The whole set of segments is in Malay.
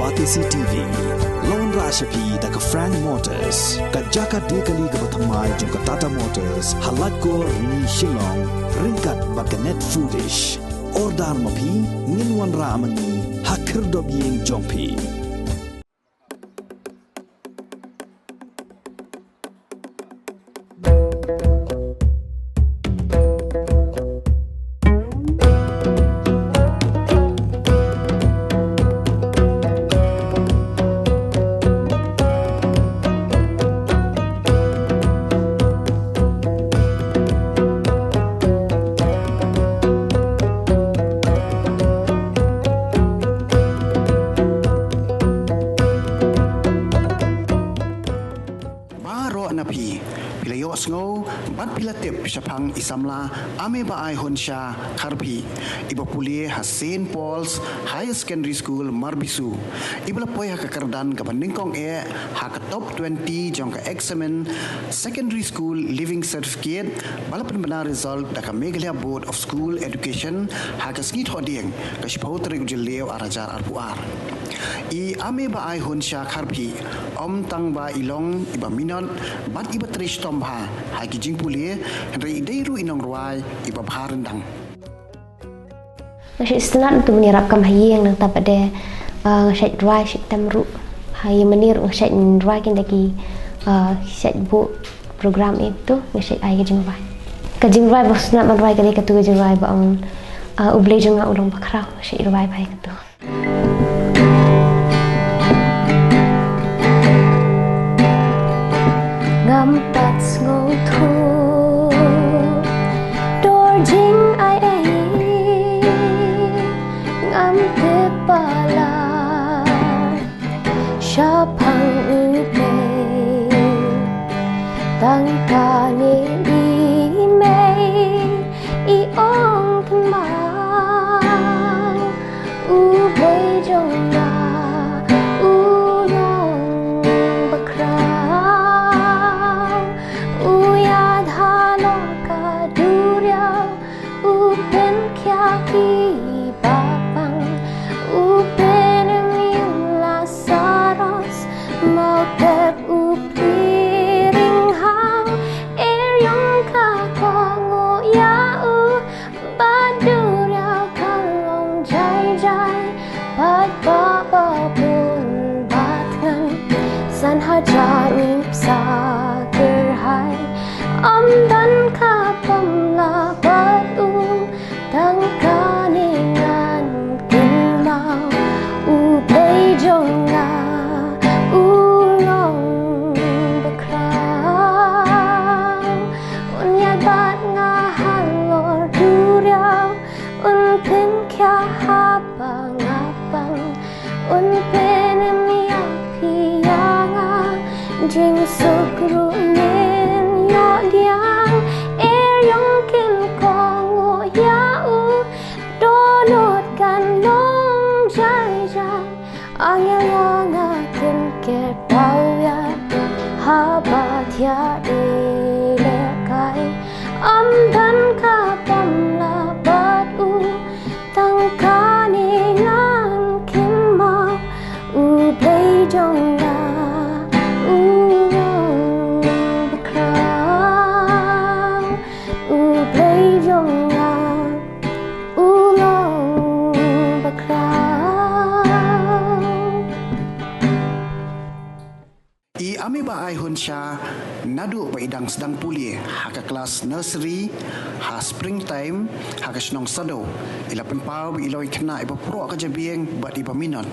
Batisi TV, Lone Rashapi daga Frank Motors, Kajaka Dekali Gabatamai Junga Tata Motors, Halatko ni Shillong, Ringkat Baganet Foodish, Ordar Mapi, Ninwan Ramani, Hakirdob Ying Jompi. Shapang Isamla Ameba Ai Honsha Karpi Iba Pulie ha St. Paul's Higher Secondary School Marbisu Ibla Poya ka Kardan ka Bandingkong ha ka top 20 jong ka examen secondary school living certificate balapan benar result da ka Meghalaya Board of School Education ha ka skit hoding ka shpautre gujlew arajar arpuar I Ameba Ai Honsha Karpi Om Tangba Ilong Iba Minot bat Iba Trish Tomha ha ki jing Pulie Henry Deiru inong ruai iba baharendang. Ngasih senat untuk menyerapkan hayi yang nang tapat deh ngasih ruai ngasih tamru hayi menir ngasih ruai kan lagi ngasih bu program itu ngasih air kajing ruai bos senat ruai kali ketu kajing ruai bang ublay juga ulung bakrau ngasih ruai baik ketu. Ngampat ngotu Jing ai ngam te pala Shapang upe Tang ka ni i mei I ong kemang Upe jong na ulong bakrau Uyad halo ka durya Upen kya ki babang Upen mila saros Mau tep upiring hang Eryong kakongo yau Badurya kalong jai jai Bad baba pun batang San hajar ipsa gerhai Amdan kapam labat Tang kaningan kinau Ubay jonga ulong bakrau Unyad bat nga halor duriaw Unpin kya habang abang Unpin miyak piyanga Jing sukru min yod yang Eryong kin kongo yau Donut kan long jai jai Angel yang akin kerbau ya Habat ya elekai Amdan kapam labat Tang kaningan kin mau Ublay jong na Ameba Ai Honsha nadu baidang sedang Pulie haka kelas nursery ha springtime haka senong sado ila penpau iloi kena iba pro ka jabieng bat iba minon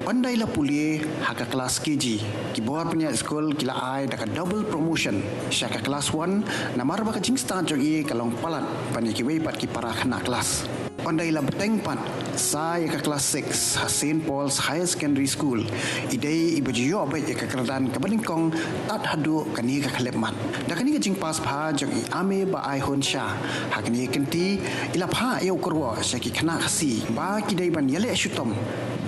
Ondai la Pulie haka kelas KG ki bawah penyak school kila ai daka double promotion syaka kelas 1 namar ba ka jingstan jogi kalong palat pani ki wei pat ki para kena kelas Ondai la beteng pat saya ke kelas 6 St. Paul's Higher Secondary School idei iba jiyo ba ka kerdan ka beningkong tat hadu kani ka klepmat dakani ka jingpas pha jogi Ameba Ai Honsha hakani kenti ila pha eu korwa syaki kena khasi ba ki dei ban yale shutom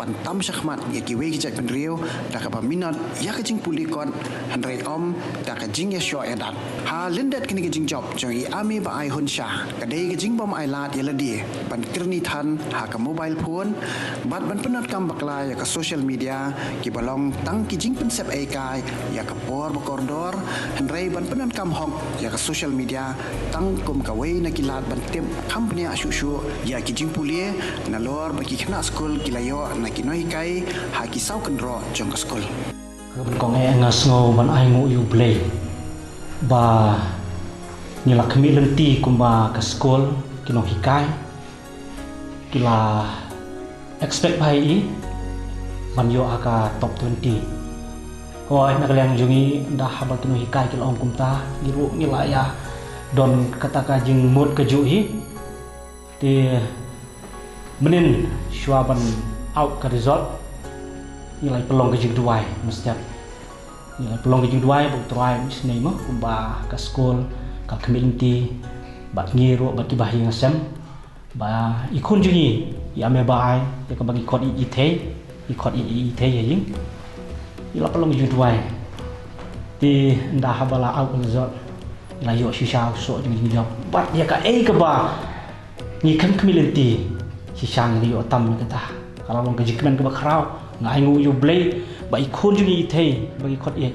bantam syahmat ya ki we ki jai penriu dak ba minat ya ka jing puli kon handrai om dak ka jing ya syo ya dak ha lindet kini ka jing job jong i ami ba ai hun sha ka dei ka jing bom ai lat ya ladi ban kirni than ha ka mobile phone bat ban penat kam bakla ya ka social media ki balong tang ki jing pensep ai kai ya ka por ba kordor handrai ban penat kam hok ya ka social media tang kum ka we na ki lat ban tem company a shu ya ki jing puli na lor ba ki khna school ki layo na ki noi kai ha ki sau kan ro jong ka school ban kong e ngas ngo ban ai ngo yu play ba ni la khmi lenti kumba ka school ki no hikai ki la expect bai i ban yo aka top 20 hoi nak leng jungi dah habal ki no hikai ki ong kumta giru ni la ya don kata ka jing mut ka ju hi ti menin shuaban out ka result nilai pelong ke jing duai mesti nilai pelong ke jing duai bu try misnei mo kumba ka school ka community bat ngiro bat ki bahi ngasem ba ikun jungi ya me bai ya ka bagi kod i the ya jing nilai pelong ke jing duai ti nda habala out result la yo shisha so jing job bat ya ka ka ba ni kan community shisha ngi yo tam ka ta kalau long ke jikmen ke ba khrau ngai ngu yu blay ba ikon ju ni thei bagi khot e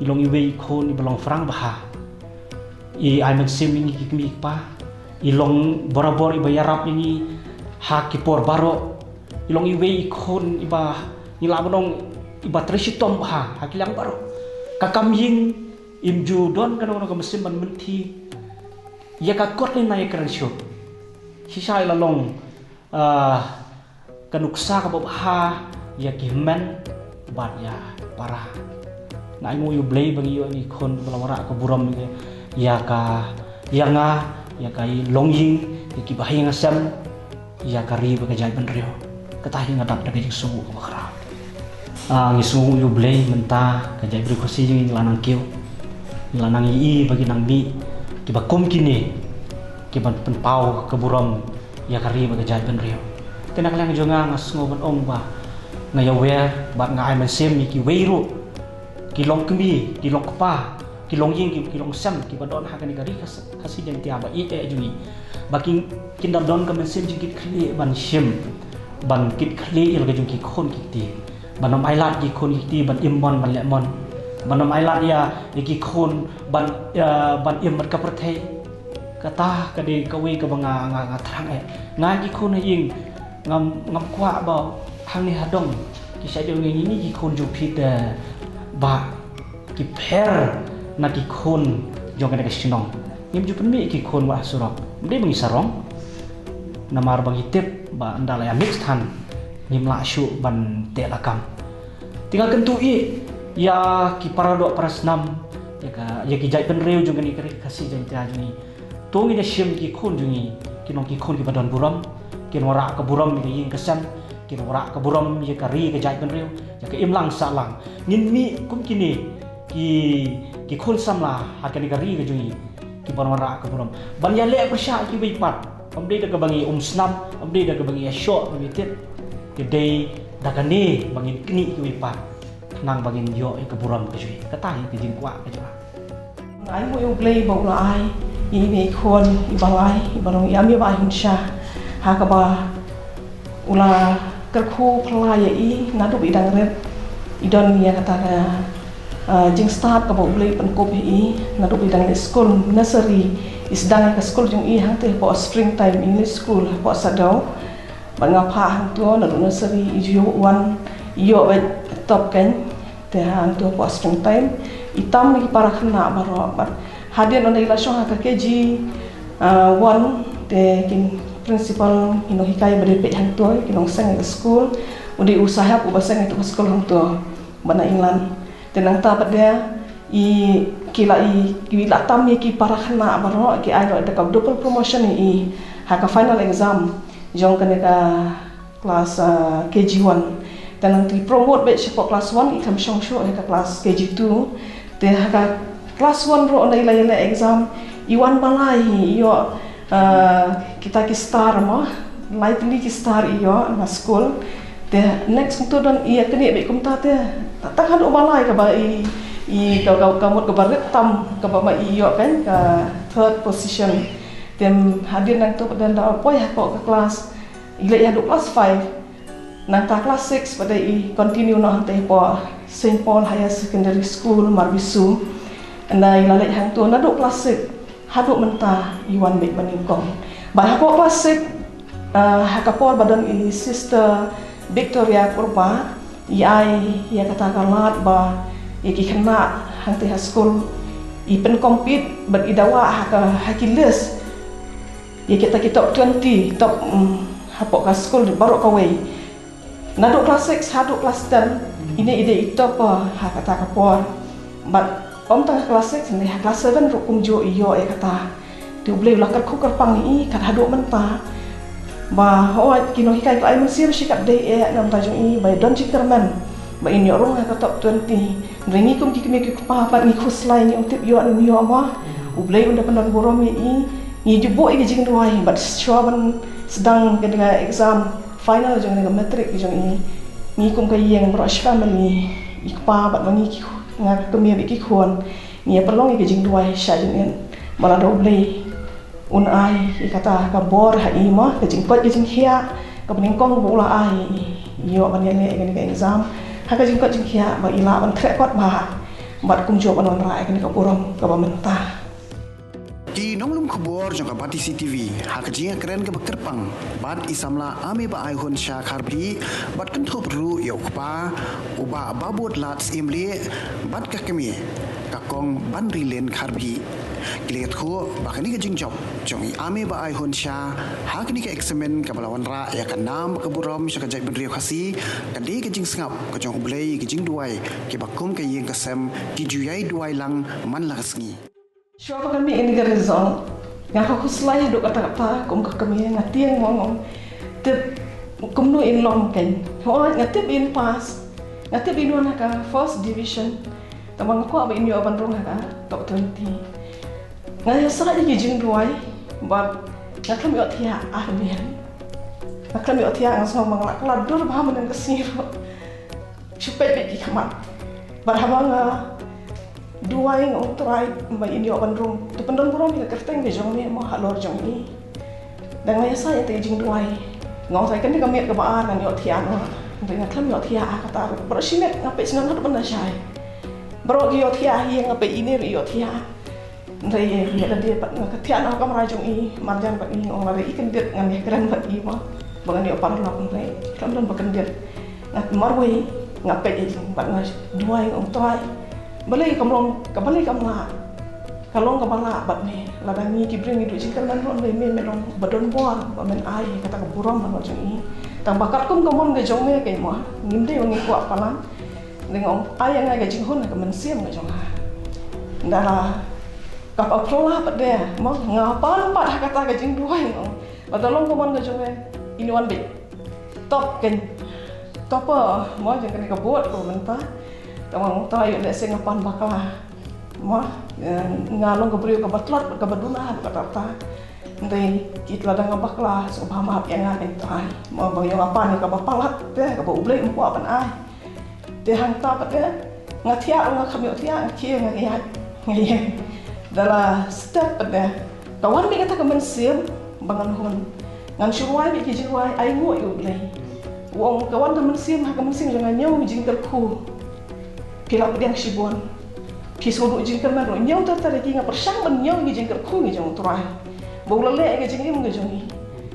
ilong i we ikon i belong frang ba i ai men sim ni ki mi pa ilong borabor i bayarap ni ha ki por baro ilong i we ikon i ba ni la bonong i ba tresitom ba ha ki lang baro kakam ying im ju don kan ono ka mesim ban menti ya ka kot ni nai kran sho sisai la long kanuksa ka ba ya kimen bat ya parah ngai ngu yu blay bagi yo ni kon belawara ka buram ni ya ka yanga ya kai longying ya ki bahi ngasam ya kari ba ka jai benrio katahi ngadap da jing sungu ka bakra ngi sungu yu blay menta ka jai bri khosi jing lanang kiu lanang i bagi nang bi ki bakum kini ki ban pen pau ka buram ya kari ba ka jai benrio tenak lang jonga ngas ngoban ong ba ngayawer bat ngai man sem ki weiru ki long kmi ki long pa ki long ying ki long sam ki badon ha kani gari khasi jeng tia ba i e jungi baking kin don ka man sem ji ki khli ban sem ban kit khli il ga jung ki khon ki ti banom ailat ki khon ki ti ban immon ban lemon banom ailat ya ki khon ban im mat ka prathai kata ka de ka we ka banga nga thrang e ngai ki khon ying ngam kwa ba hang ni hadong ki sa jong ni ki khon ju phit ba ki pher na ki khon jong ka sinong nim ju penmi ki khon wa surok mde bangi sarong namar bangi tip ba andala ya mix than nim la shu ban te lakam tinggal kentu i ya ki parado parasnam ya ki jai penreu jong ni kari kasih jang ta ni tongi da shim ki khon jungi ki nong ki khon ki badon buram ki nora ka buram ni yin kesan ki nora ka buram ye kari ka jai penreu ya ka imlang salang nin mi kum kini ki khon samla ha ka ni kari ka jungi ki nora ka buram ban ya le persha ki bai pat amde da ka bangi snam amde da ka bangi shot ni tit ki dei da ka ni bangi kni ki bai pat nang bangi yo ka buram ka jungi ka tai ki jing kwa ka jungi ai mo yung play bau la ai i me khon i balai i barong yam ya bai hun sha ha ka ba ula kerku pelaya i ngadu bidang red idon ya kata jing start ka boleh penkop i ngadu bidang school nursery isdang ka school jung i hang te po spring time English school po sadau ban ngapa hang tu na nursery i ju one yo top kan te hang tu po spring time itam ni para khna baro hadian on ila shong ka keji one te kin principal ino hikai bade pe hang tu kinong sang ke school udi usaha ku basang itu school hang tu bana England tenang ta pada i kila i kila tam ki para khna baro ki ai ada ka double promotion i ha ka final exam jong kan ka class KG1 tenang ti promote be siapa class 1 i kam shong sho ka class KG2 te ha ka class 1 ro na ila exam i wan balai yo kita ki star mo lightly ki star iyo na school Dia next untuk dan ia kena ambil kumta dia. Tak ada balai ke bayi kau mut ke barit tam ke bama iyo kan ke third position. Dem hadir nang tu dan dah apa ya kok ke kelas ila ya kelas 5 nang ta kelas 6 pada continue no hantai po St Paul Higher Secondary School Marbisu. Anda ila hang tu na duk kelas 6 haduk mentah iwan baik meningkong. Bah ko kelas 6 hakapor badan sister Victoria Purba iai ya kata kalat ba iki kena hanti school pen compete beridawa hakiles ya kita top 20 top hapok ka school baru kawai naduk kelas 6 haduk kelas 10 ini ide itu apa kata kapor but om tengah kelas 6 ni kelas 7 rukum jo iyo ya kata tu boleh ulah kerku kerpang ni kat haduk mentah ba ho kino hikai ko ai musir sikap dei nam tajung i by don chickerman ba in yo rong ka top 20 ringi kum kikmi ki pa pa ni khuslai ni untip yo an yo ama ublei unda pandon borom ni jubo i jing duai but shoban sedang dengan exam final jong dengan matric jong ni kum ka yeng brush family ikpa bat bangi ki ngak kemi bi ki khon ni perlong i jing duai sha jing mala do ublei un ai kata ka bor ha i ma ke jing kot ke jing hia ka peningkong bola ai yo ban yang ni ke exam ha ka jing kot jing hia ba ila ban trek kot ba bat kum jo ban rai ke ni ka borom ka ba mentah Di nonglum kubor jong ka bati CTV ha ka jing keren ka bekerpang bat isamla ame ba ai hon sha kharbi bat kan thop ru yo pa uba babot lats imle bat ka kemi ka kong ban rilen kharbi Kilihat ko bakal ni kajing job jong ame ba ai hon sha ha kini ka examen ka balawan ra ya kan nam ka burom sha ka jai ben rio khasi ka de kajing sngap ka jong ublei kajing duai ke bakum ka yeng ka sem ki juyai duai lang man la kasngi Siapa kami ini ke result yang aku selai duk kata-kata kum ka kami ngatiang ngomong tip kum no in long kan ho ngatip in pass ngatip in one ka first division tamang ko abin yo ban rong ka top 20 ngai sa di jing duai but ngakam yo tia arbian ngakam yo tia ang so mangla kala dur ba man ka siro supet be ki kamat barhabanga duai ngong try ba in yo ban rong tu pendon borom ka kerteng be jong me mo halor jong ni dan ngai sa ya te jing duai ngong sai kan ni kami ka ba kan yo tia no ngakam yo tia kata bersinet ngape sinan hat benda syai bro yo tia hi ngape ini yo tia Ndai ya dia pat ngatian aku kamera jong i marjan pat i ong lari ikan dit ngan keren pat i ma bangan yo par lap ndai kam dan bakan dit ngat marwai ngape jing pat ngas duai ong try balai kamlong kabali kamla kalong kamala bat me ladangi ki bring idu jing kan ron me melong badon bor ba men ai kata ka burom man jong i tang bakat kum kamon ge jong me ke mo ngimde ong ko apalan ngong ai ngai ge jing hun ka men siam ge jong ha ndah kapal kelah pada dia, mau ngapa lupa kata kajing dua yang, batolong kawan kajong ini one bit, top kan, top mau jangan kena kebuat kau mentah, tamang tahu yang lesen ngapan bakal, mau ngalong keberi kebatlat kebaduna kata, nanti kita ladang bakal, so paham yang akan tahu, mau bayar apa ni kebapalat, dia kebublek mau apa ai, dia hantar pada ngatia ngakami ngatia ngakia ngakia dalam step pada kawan mereka kata kemensiam bangan hon ngan syuruai biki jiruai ai ngo yo blai wong kawan kemensiam ha kemensiam jangan nyau jing terku kila pediang sibon pisodu jing kerman ro nyau ta lagi nga persang men nyau jing terku ngi jong turai bau lele ngi jing im ngi jongi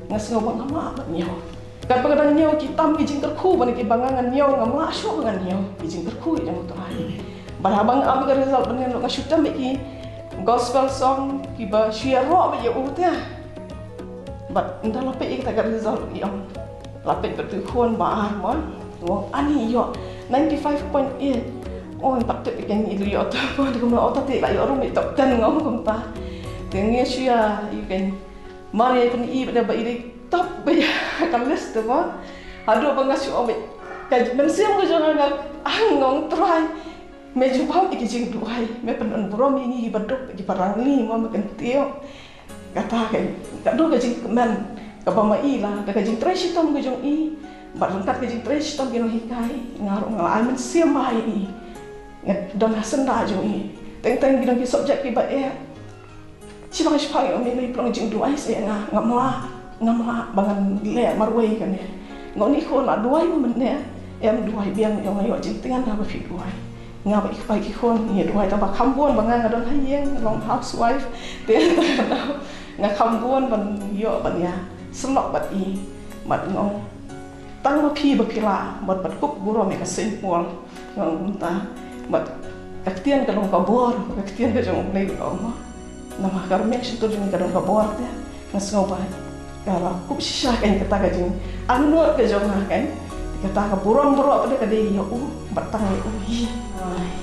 ngas ngomong ngama nyau kan pagadang nyau kitam ngi jing terku ban ki bangangan nyau ngama syu ngan nyau jing terku jong turai barabang ab ga result benen lo ka syutam biki gospel song kiba share ro ba ya utia but inda lapik kita ga result yang lapik betul khon ba mo wong ani yo 95.8 oh tak tek yang itu yo ta ba de kuma otak ti la yo rum top 10 ngom kum ta tengi share you can mari pun i ba ide top ba kan list ba ado ba ngasih omit kaj mensiam ko jangan ngong try meju paham iki jing duai me penon borom ini badok di parangli mo makan tio kata kan kado ka jing men ka ba mai la da ka jing trashi tom ka jong i bat rengkat ke jing tres tam gino hikai ngaruh ngalai men siamai ni ngat don hasenda jong i teng gino ki subjek ki ba Siapa yang ini pelong jeng dua saya ngamla bangan le marway kan ya ngon ni kon la dua men dua biang yang ayo jeng tengan ha ba fi dua ngaba ik pai ki kon ni dua ta ba khambon bangan ngadon hayeng long housewife te nga khambon ban yo ban ya semlok bat i mat ngong tang ma phi ba pila bat kup buro me ka simpol ngong ta bat kaktian ka long ka bor kaktian ka jong nei ma nama karmek situ jeng kadang kabor dia ngasngau ba kara kup sisa kan kata ka jeng anu ke jong kan kata ka buron pada ka de yo batang hi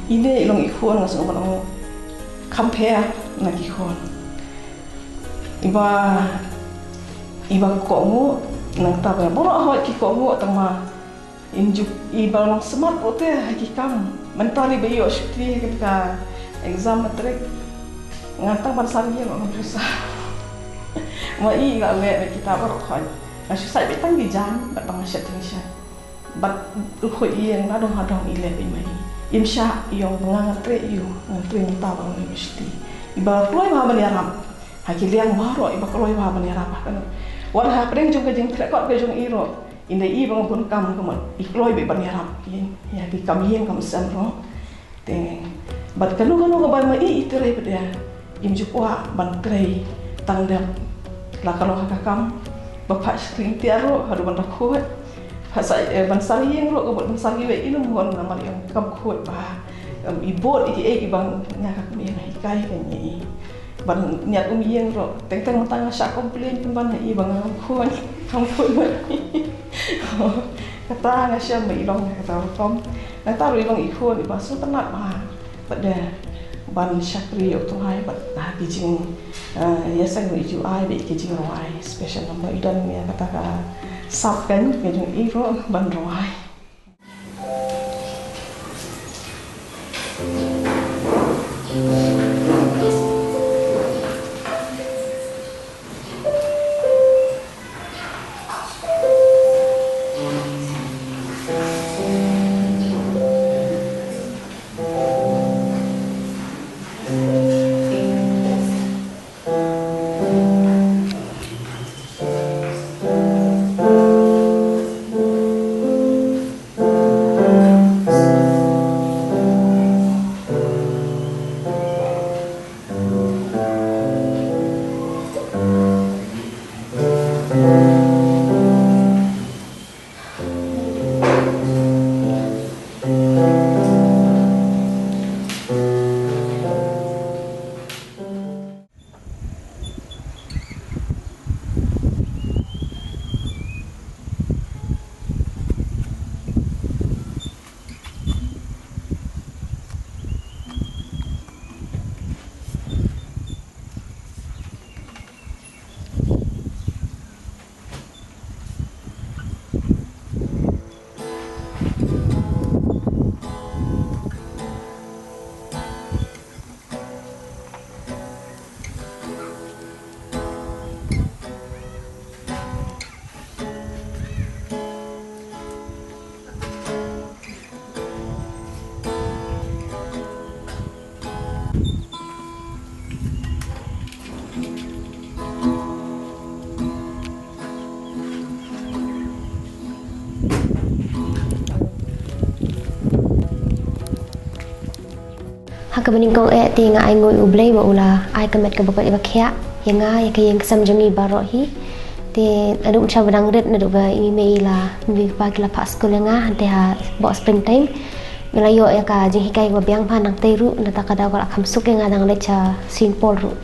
ini ilong ikhon ngasngau ba compare na ikhon iba ko mu nang ta ba boro ho ki ko mu tama injuk iba long smart pote hakikam mentali be yo shukti ka exam matric ngatang bansari yang orang susah, mau nggak le kita berkhoi, nggak susah betang di jam, batang asyik tinggal, bat khoi yang nadong ile bimai, imsha yang ngantri ngantri minta orang mesti, iba keluar bahan yaram, hakili yang baru iba keluar bahan yaram kan, wan hapring juga jeng kelekot ke jeng iro, indah bang pun kamu keluar bahan yaram, ya di kami yang kamu sendro, bat kanu kebai iterai pada imjukwa bantrai tangdam la kalau hakakam bapak sering tiaro hadu ban rakhuat hasa bansari yang ro ko bansari we ilum hon nama yang kam khuat ba ibot iki bang nyaka kami yang hikai kan ni ban nyat yang ro teng tang sya komplain pun ban i bang kam khuat kata ngasya mai long kata kom nata ro ilong ikhon ibasu tenat ba pada ban syakri untuk hai bat kijing ya sang iju ai be kijing roai special number idan ya kata ka sap kan kijing iro ban roai Kebening kong tinga ai ngoi ublei ba ula ai kemet ke bapak ibakhya yang ya ke yang kesam jami barohi te adu ucha badang red nadu ba email la mi pa kila pa school yang ante ha bo spring time melayo ya ka jing hikai ba biang pa nang teru na ta kada kala kham suk yang adang lecha sin pol ru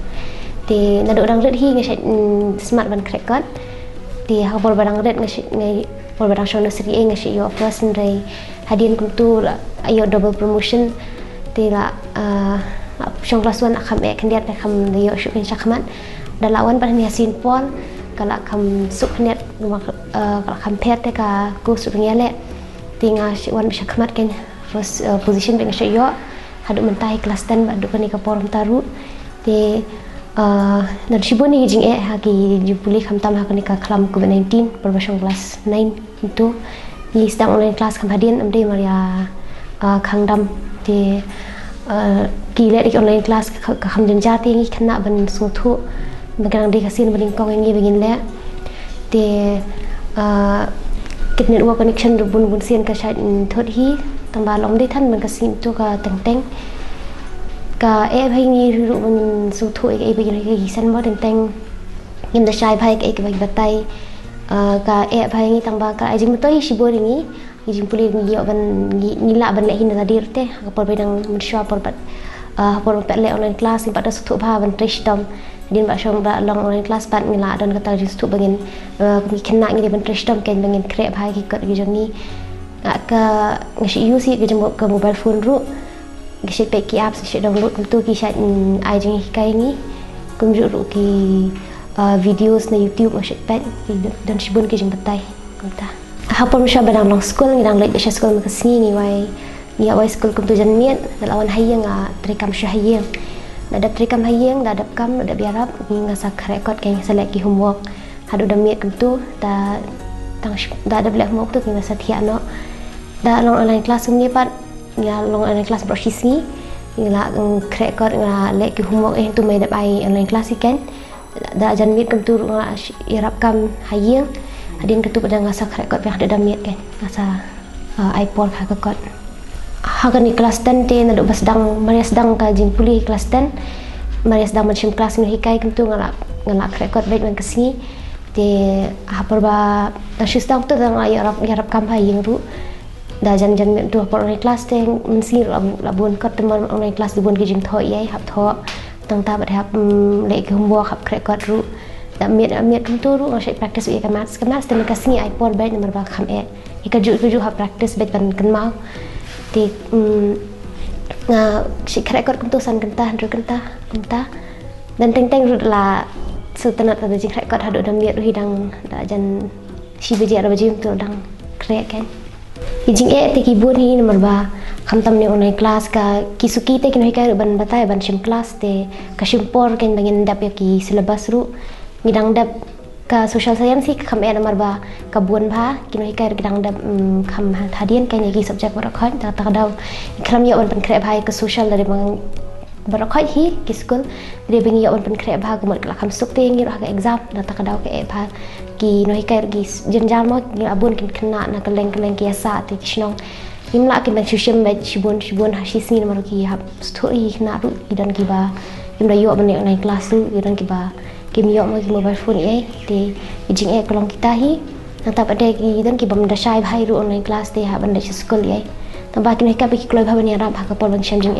te nadu dang red hi nge smart ban crack te ha bol badang red nge bol badang shono sri nge yo first ndai hadian kuntu ayo double promotion tila syong kelas 1 akan kendiat akan yo syukin syakmat dalawan pada niasin pol kalau akan suk kendiat kalau akan pet ka ku suruhnya le tinga syuan syakmat kan first position dengan syo hadu mentai kelas 10 badu kan ka porum taru ti dan sibun ni jing hagi jupuli kamtam hakani ka kelam COVID-19 berbasang kelas 9 itu ni sedang online kelas kamhadian amde maria khangdam di gila di online kelas kham jati ni kena ban sungthu bagang di kasin baling kong ngi begin le di kit network connection bun sian ka shat thot hi tamba lom di than ban kasin tu ka teng ka bhai ni ru ban sungthu begin ki san mo teng ngim da shai bhai ke bagi batai ka bhai ni tamba ka ajing mutoi shibor ni jing puli ni yo ban ngila ban le hin nadir te ka por bedang mensha por pat le online class ni pada suthu bha ban tristom din ba shong ba long online class pat ngila dan kata jing suthu bangin mi kena ngi ban tristom ken bangin kre bhai ki kot gi jong ni ka ngasi use ki jong ka mobile phone ru gi pe ki apps shi download tu ki shat ai jing kai ni kum ju ru ki videos na YouTube ma shat pat dan shibun ki jing batai kata hapon sha badang long school ngidang lek sha school ma kasni ni wai school kum tu jan miet lawan hayang trikam sha hayang da trikam hayang da kam da biarap ni ngasa record kan select ki homework hadu da miet kum tu da tang da black homework tu ngasa thia no da long online class ni pat ya long online class brosis ni ngila record ngala lek ki homework tu mai da bai online class kan da jan miet kum tu irap kam hayang adin ketu pada ngasa record yang ada miet kan ngasa iPod ka kot hagan ni kelas 10 te na do basdang maria sedang ka jing puli kelas 10 maria sedang macam kelas ni hikai kentu ngala record baik man kesini te hapor ba tasistang tu dang yarap kam hayang ru da jan tu hapor ni kelas te mensir labun kot teman online kelas dibun ki jing thoi ai hap tho tang ta bat hap le ki homework hap record ru da miet tu ru ngasai practice ia kemas te kasni iPod baik nomor ba kham ikaju ha practice baik ban kenmau ti si record kuntu san kenta dan teng ru la sutanat da jing record hadu da miet ru hidang da jan si beji ada beji tu dang krek kan jing te ki bun hi nomor ba kham tam ni online class ka kisuki te kin hikai ban batai ban sim class te kasimpor kan bangin dap ki syllabus ru ngidang dap ka social science hi kham nomor ba ka bun bha kino hikai ngidang dap kham thadian kan yagi subject barakhoi ta daw kham yo ban kre bhai ka social dari bang barakhoi hi ki school dari bang yo ban kre bha ko kham suk te ngi ra ka exam ta daw ke bha ki no hikai gi jenjal mo ngi abun kin khna na kaleng ki asa te kisnong imla ki ban shushim ba shibun ha shi sni nomor ki hap story khna ru idan ki ba imla yo ban online class ru idan ki ba kim yo mo mobile phone te jing kolong kita hi nang pada ki dan ki bam da shai bhai ru online class te ha ban da school tamba ki ka bi kloi bha bani rap ha ka por bang sham jing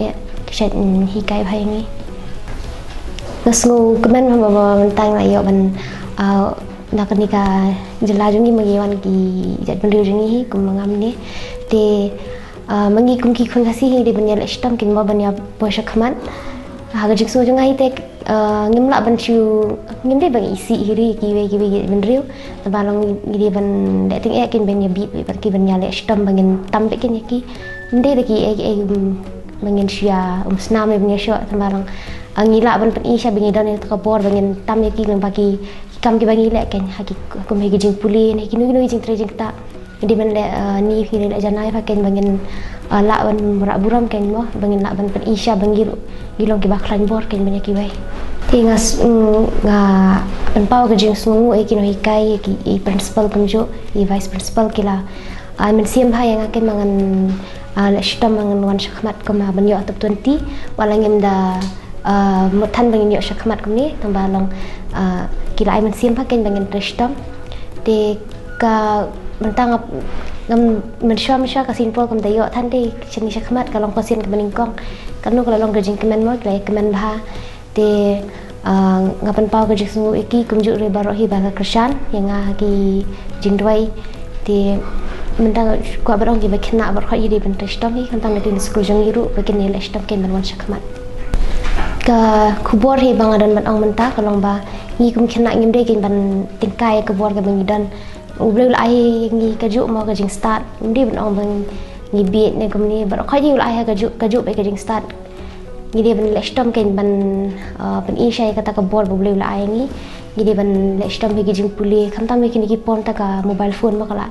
ki shat hi kai bhai ni nasngu kemen ma tang la yo ban na ka ni ka jela jung ni magi wan ki jat ban ru jing hi kum ngam ni te mangi kum ki khon kasi hi de ban ya stam kin ma ban ya posha khaman ha ga jing so jung ai te ngim la ban chu ngim de bang isi hiri ki we ben riu balong ngidi ban de ting kin ben ya bi ban ki ban ya le stam bangin tam be kin ki nde de ki bangin sia snam ben ya sho balong ngila ban pen isha bangin dan ka bor bangin tam ki lang bagi kam ki bangi le ken ha ki ko me jing puli ne ki nu jing tre jing ta di ban le ni fi le janai fa ken bangin la ban ra buram ken mo bangin la ban pen isha bangir gilong ki baklan bor ken ben ki bai tingas nga penpau ke jing sungu kino hikai ki principal kumjo i vice principal kila I men siam ha yang akan mangan la shtam mangan wan shakmat kama banyo atop 20 walang im da mutan bangin yo shakmat kumni tamba long kila I men siam ha ken bangin shtam te ka mentang ngam mensha ka sinpol kam dayo than de chani shakmat kalong ko sin kemening kong kanu kala long jing kemen mo kala kemen bha te ngapan pau ke jing sungu iki kumju re baro hi bala krishan yang ki jingdwai te mentang ko barong ki bakna bar kha yidi ben tristom hi kantang de school jang iru bakin ne lestom ken ban wan shakmat ka kubor hi bangadan ban ong menta kalong ba ngi kum khna ngim de ken ban tingkai kubor ke bangidan ubrel ai ngi kaju mo ka jing start ndi ban ong bang ngi biet ne kum ni bar kha ji ai ka ju be ka jing start gidi ban le stom ken ban isha kata ka bor boleh la ai ngi gidi ban le stom he gijing puli kham tam ki pon ta ka mobile phone makala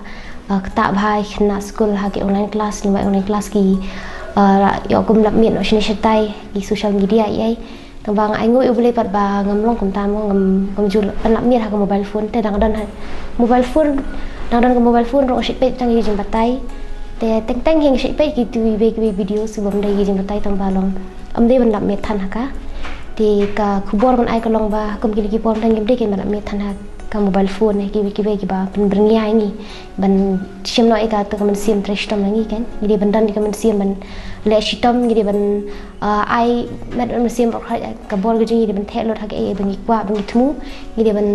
kata bhai khna school ha ki online class ni online class ki yo kum lap miet no shini shatai ki social media ai tambang ai ngoi boleh pat ba ngamlong kum tam ngam jul pan lap miet ha ka mobile phone te dang dan mobile phone dang dan ka mobile phone ro shit pe tang gijing batai te teng heng shit pe ki tu video sebelum dai gijing batai tang balong amde ban lap miet than ha ka ti ka khubor ban ai ka long ba kum ki pon tang gimde ke ban lap miet than ha ka mobile phone ki ba pen bernia ini ban sim no eka to kamen sim trestom lagi kan jadi bandan di kamen sim ban le shitom jadi ban ai met ban sim ka bol gejing jadi ban the lot hak e ban ikwa ban itmu jadi ban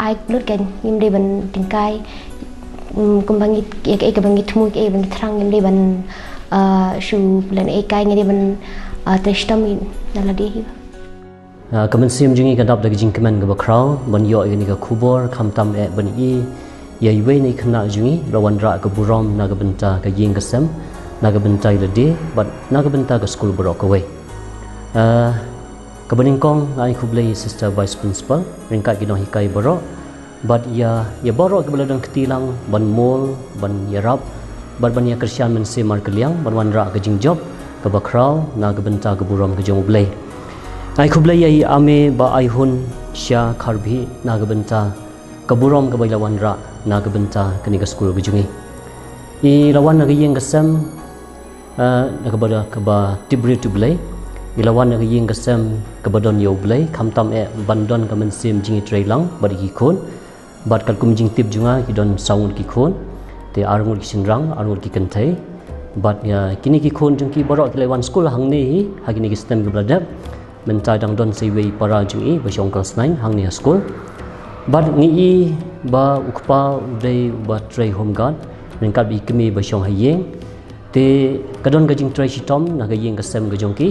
ai lot kan ngim de ban tingkai kumbang ke ban itmu ke ban terang ngim de ban shu plan e kai jadi ban trestom dala dia kamen sim jungi kadap dagi jing kemen ga bakrau ban yo ini ga kubor kham tam e ban i ya iwe ni khna jungi rawan ra ga burom na ga benta ga ying ga sem na ga benta ile de but na ga benta ga school borok away ka baning kong ai khublei sister vice principal ringkat gi no hikai borok but ya borok ga beladang ketilang ban mol ban yarap ban ya kersian men se mar keliang ban wan ra ga jing job ga bakrau na ga benta ga burom ga jong blei ai khublai ai ame ba ai hun sha kharbi nagabenta kaburom ka bailawan ra nagabenta kani ka school gujungi I lawan na yeng gasam nakabada ka ba tibri tublai I lawan na yeng gasam ka badon yo blai khamtam e bandon ka mensim jingi trailang badi ki khon bad kal kum jing tip junga ki don saun ki khon te arngul ki sinrang arngul ki kantai bad kini ki khon jung ki borok lewan school hang ni ha kini ki stem ka bladap mentai dang don siwei para jungi ba shong class 9 hang ni school bad ngi ba ukpa dei ba tray home guard nen ka bi kemi ba shong hayeng te kadon ga jing tray shitom na ga yeng ga sem ga jong ki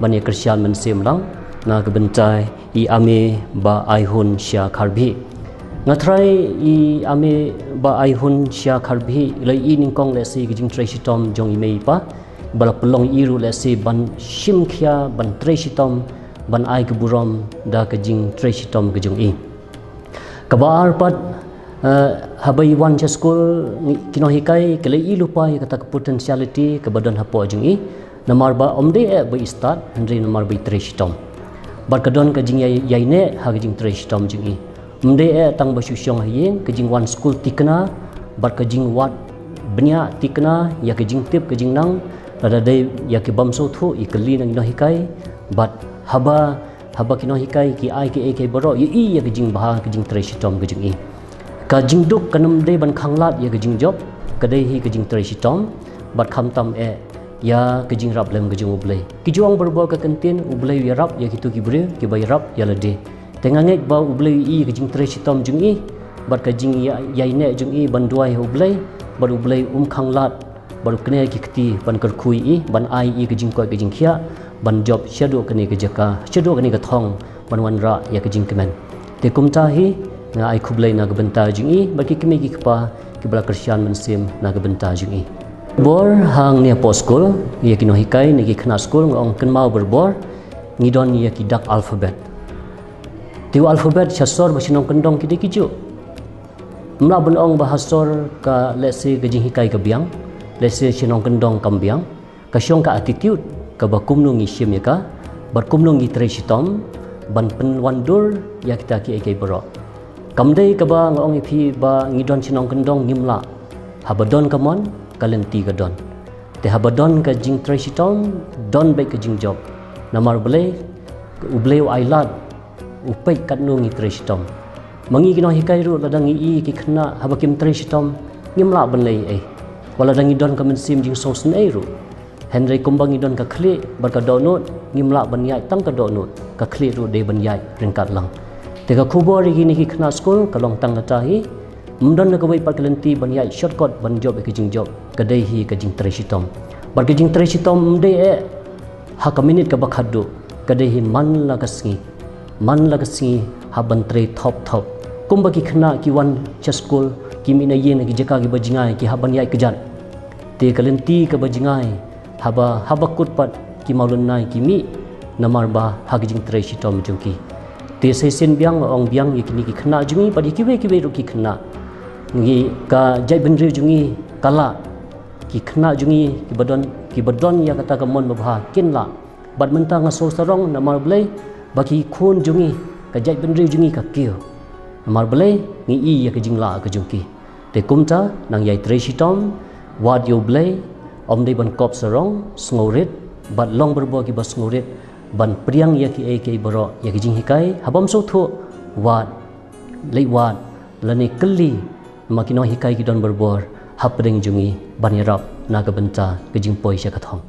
ban ye kersian men sem lang na ga bentai I ame ba ai hun sha kharbi ngatrai I ame ba ai hun sha kharbi lai I ning kong le si ga jing tray shitom jong I mei pa bala pelong iru le si ban shim khia ban treshitom ban ai ke burom da ke jing treshitom ke jung I kabar pat habai wan cha school kino hikai kele I lupa kata potentiality ke badan hapo jung I namar ba omde e ba start andre namar ba treshitom bar kadon ke jing yai ne ha ke jing treshitom jung I omde e tang ba shusyong hayeng ke jing wan school tikna bar ke jing wat benya tikna ya ke jing tip ke jing nang ada day ya ke bamso thu ikli nang no hikai but haba kino hikai ki ai ke boro I ya ke jing bah ke jing treshitom ke jing I ka jing duk kanam day ban khanglat ya ke jing job ka day hi ke jing treshitom but kham tam e ya ke jing rap lem ke jing ublei ki juang berbo ka kantin ublei ya rap ya kitu ki bre ki bay rap ya lade tengangek ba ublei I ke jing treshitom jing I but ka jing ya ne jing I ban duai ublei bar ublei khanglat baru kena kikti ban kerkui I ban ai I ke jing koi ke jing khia ban job shadow kene ke jaka shadow kene ke thong ban wan ra ya ke jing kemen te kumta hi na ai khublai na ke benta jing I baki keme ki kpa ki bala kersian mensim na ke benta jing I bor hang ne post school ya kino hikai ne ki khna school ngong ken mau berbor ngidon ya ki dak alphabet tiu alphabet chasor basinong kendong ki de ki ju mla ban ong bahasor ka let's say ke jing hikai ke biang lese chinong kendong kambiang ka syong ka attitude ka ba kumnung isim ya ka bar kumnung I treshitom ban penwandur ya kita ki boro kamdei ka ba ngong phi ba ngidon chinong kendong ngimla habadon kamon kalenti ka don te habadon ka jing treshitom don bai ka jing job namar blei ubleu ailat upai katnung I treshitom mangi kino hikai ru ladang I ki khna habakim treshitom ngimla banlei wala dangi don ka mensim jing sosen eru henry kumbang idon ka khli bar ka donut ngimla banyai tang ka donut ka khli ru de banyai ringkat lang te ka khubor ri ni ki khna school ka long tang ta hi mdon ka wei par kalenti banyai shortcut ban job ke jing job ka dei hi ka jing treshitom bar ka jing treshitom de e ha ka minute ka bakhadu ka dei hi man la ka singi ha ban tre top kumba ki khna ki wan cha school ki mina yen ki jaka ki bajingai ki haban yai kejan te kalenti ka bajingai haba kut pat ki maulun nai ki mi namar ba hagijing tre shitom jungki te se sen biang ong biang yakini ki khna jungi padi kiwe ruki khna ngi ka jai benri jungi kala ki khna jungi ki badon ya kata gamon babha kinla bad menta nga so sarong namar blai baki khun jungi ka jai benri jungi ka kio namar blai ngi i ya ka jingla ka jungki te kumta nang yai tre shitom wad yo blai om dei ban kop sarong sngoret bad long berbo ki bas sngoret ban priang ya ki ek boro ya ki jing hikai habam so tho wat leiwat lani kelli makino hikai ki don berbor hapring jungi ban yarap naga benta ki jing poi sya kathong